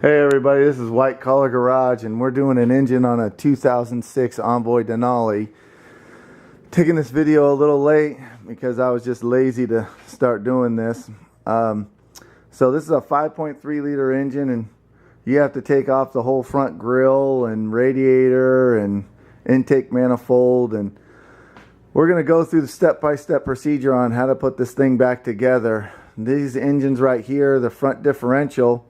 Hey everybody, this is White Collar Garage and we're doing an engine on a 2006 Envoy Denali. Taking this video a little late because I was just lazy to start doing this. So this is a 5.3 liter engine and you have to take off the whole front grille and radiator and intake manifold, and we're going to go through the step-by-step procedure on how to put this thing back together. These engines right here, the front differential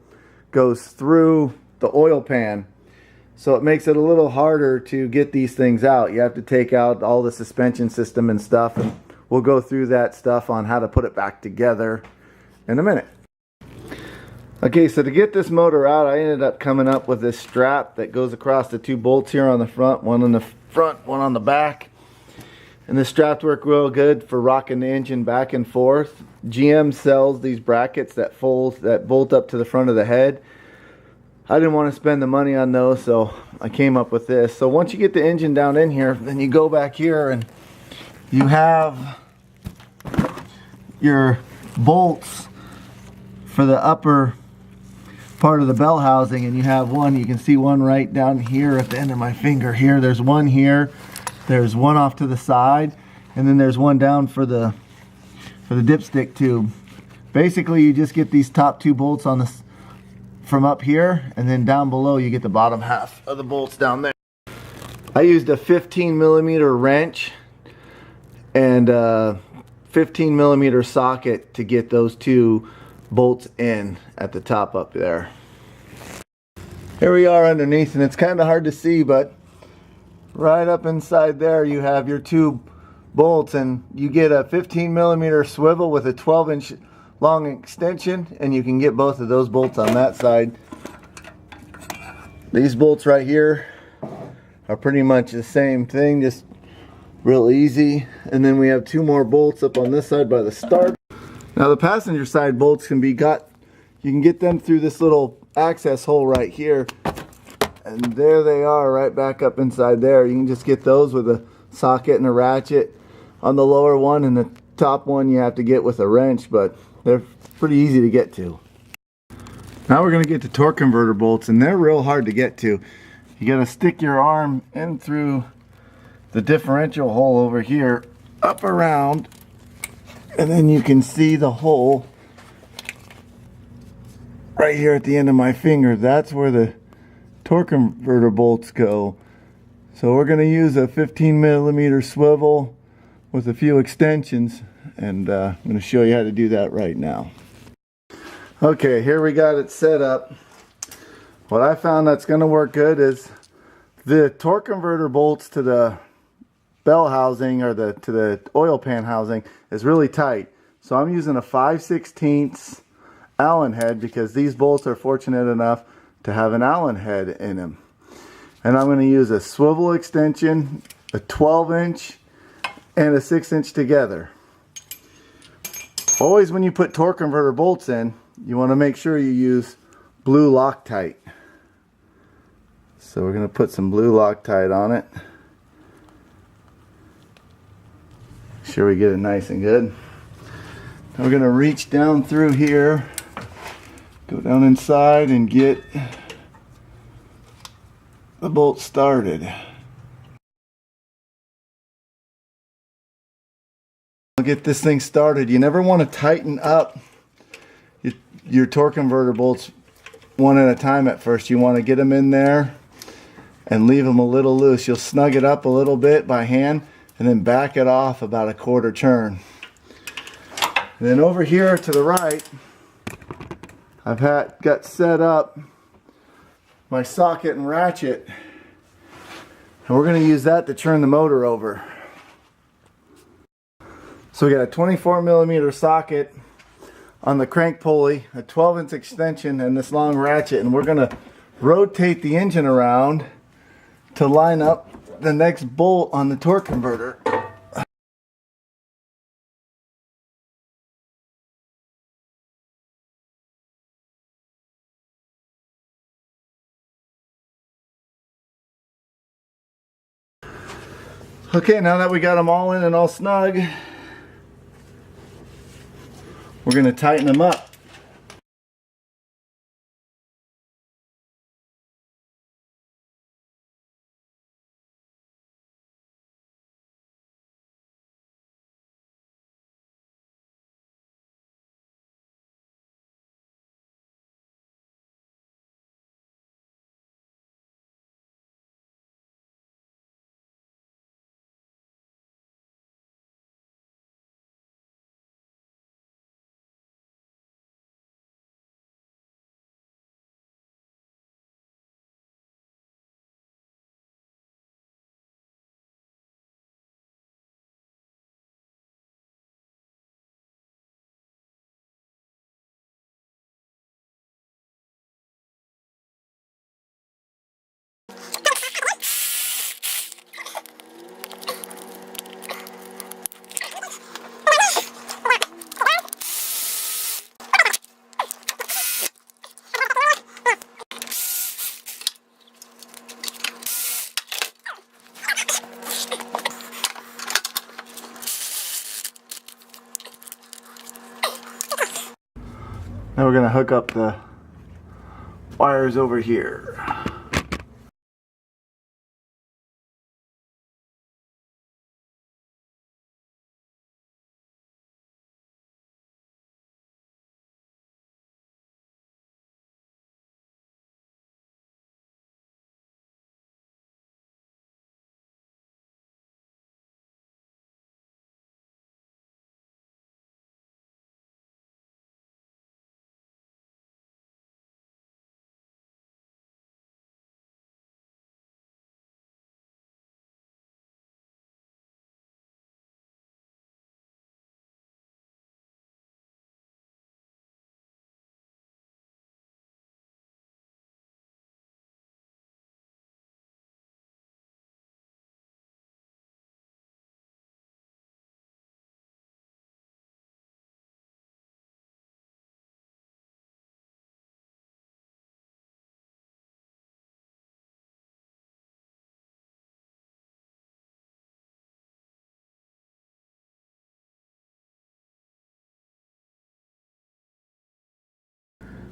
goes through the oil pan, so it makes it a little harder to get these things out. You have to take out all the suspension system and stuff, and we'll go through that stuff on how to put it back together in a minute. Okay, so to get this motor out, I ended up coming up with this strap that goes across the two bolts here on the front, one on the front, one on the back. And this straps work real good for rocking the engine back and forth. GM sells these brackets that bolt up to the front of the head. I didn't want to spend the money on those, so I came up with this. So once you get the engine down in here, then you go back here and you have your bolts for the upper part of the bell housing, and you have one, you can see one right down here at the end of my finger here. There's one here. There's one off to the side, and then there's one down for the dipstick tube. Basically, you just get these top two bolts on this from up here, and then down below you get the bottom half of the bolts down there. I used a 15mm wrench and a 15mm socket to get those two bolts in at the top up there. Here we are underneath, and it's kind of hard to see, but right up inside there you have your two bolts, and you get a 15mm swivel with a 12-inch long extension, and you can get both of those bolts on that side. These bolts right here are pretty much the same thing, just real easy. And then we have two more bolts up on this side by the start. Now the passenger side bolts can be you can get them through this little access hole right here. And there they are, right back up inside there. You can just get those with a socket and a ratchet on the lower one, and the top one you have to get with a wrench, but they're pretty easy to get to. Now we're going to get to torque converter bolts, and they're real hard to get to. You got to stick your arm in through the differential hole over here, up around, and then you can see the hole right here at the end of my finger. That's where the torque converter bolts go. So we're going to use a 15mm swivel with a few extensions, and I'm going to show you how to do that right now. Okay, here we got it set up. What I found that's going to work good is the torque converter bolts to the bell housing, or to the oil pan housing, is really tight. So I'm using a 5/16 Allen head because these bolts are fortunate enough to have an Allen head in them. And I'm going to use a swivel extension, a 12-inch, and a 6-inch together. Always when you put torque converter bolts in, you want to make sure you use blue Loctite. So we're going to put some blue Loctite on it. Make sure we get it nice and good. Now we're going to reach down through here, go down inside and get the bolt started. I'll get this thing started. You never want to tighten up your torque converter bolts one at a time at first. You want to get them in there and leave them a little loose. You'll snug it up a little bit by hand and then back it off about a quarter turn. And then over here to the right, I've got set up my socket and ratchet, and we're going to use that to turn the motor over. So we got a 24mm socket on the crank pulley, a 12-inch extension, and this long ratchet, and we're going to rotate the engine around to line up the next bolt on the torque converter. Okay, now that we got them all in and all snug, we're going to tighten them up. Now we're going to hook up the wires over here.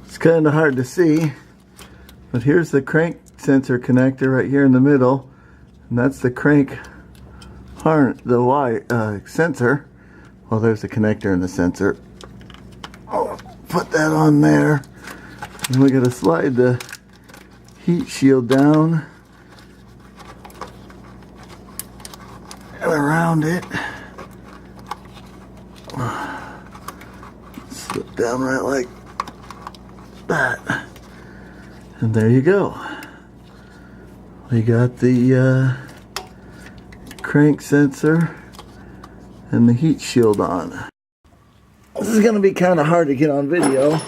It's kind of hard to see, but here's the crank sensor connector right here in the middle, and that's the crank sensor. Well, there's the connector and the sensor. I'll put that on there, and we gotta slide the heat shield down and around it. Slip down right like that, and there you go. We got the crank sensor and the heat shield on. This is going to be kind of hard to get on video.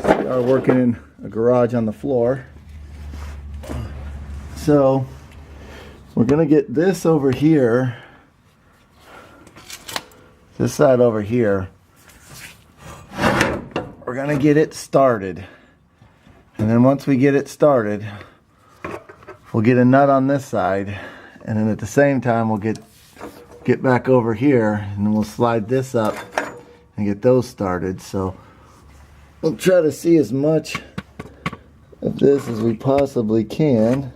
We are working in a garage on the floor, so we're going to get this over here. This side over here, we're gonna get it started, and then once we get it started, we'll get a nut on this side, and then at the same time we'll get back over here, and then we'll slide this up and get those started. So we'll try to see as much of this as we possibly can.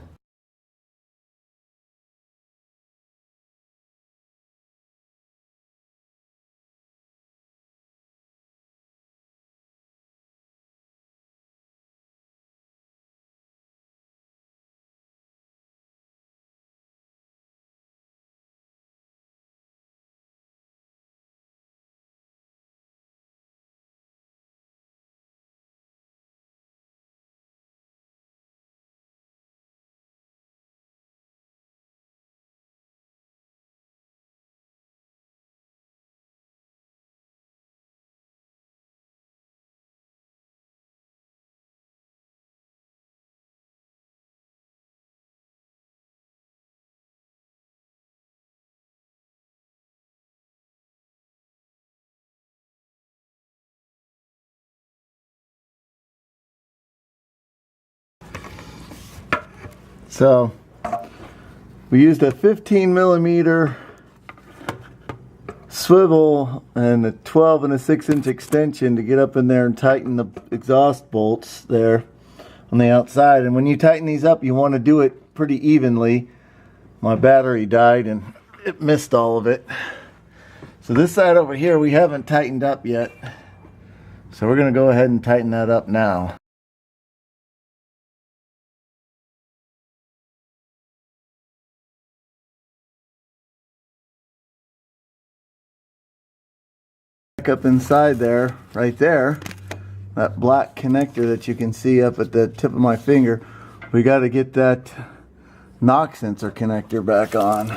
So we used a 15mm swivel and a 12 and a 6-inch extension to get up in there and tighten the exhaust bolts there on the outside. And when you tighten these up, you want to do it pretty evenly. My battery died and it missed all of it. So this side over here we haven't tightened up yet. So we're going to go ahead and tighten that up now. Up inside there, right there, that black connector that you can see up at the tip of my finger, we got to get that knock sensor connector back on,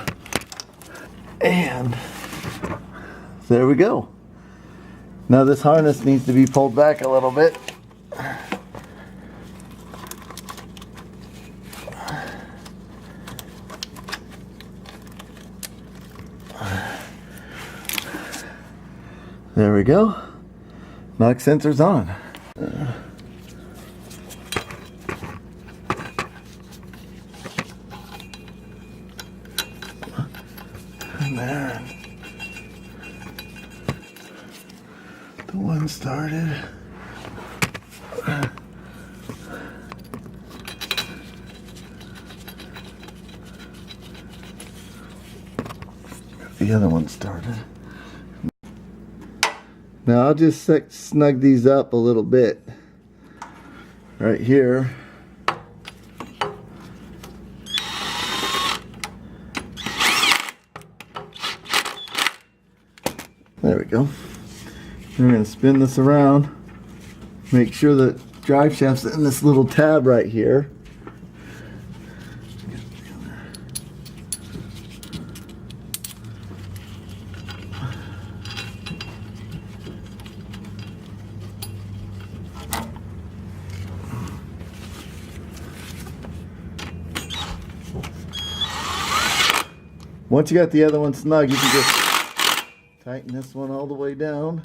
and there we go. Now this harness needs to be pulled back a little bit. There we go. Knock sensor's on. And there. the one started. The other one started. Now I'll just snug these up a little bit right here. There we go. We're going to spin this around. Make sure the drive shaft's in this little tab right here. Once you got the other one snug, you can just tighten this one all the way down.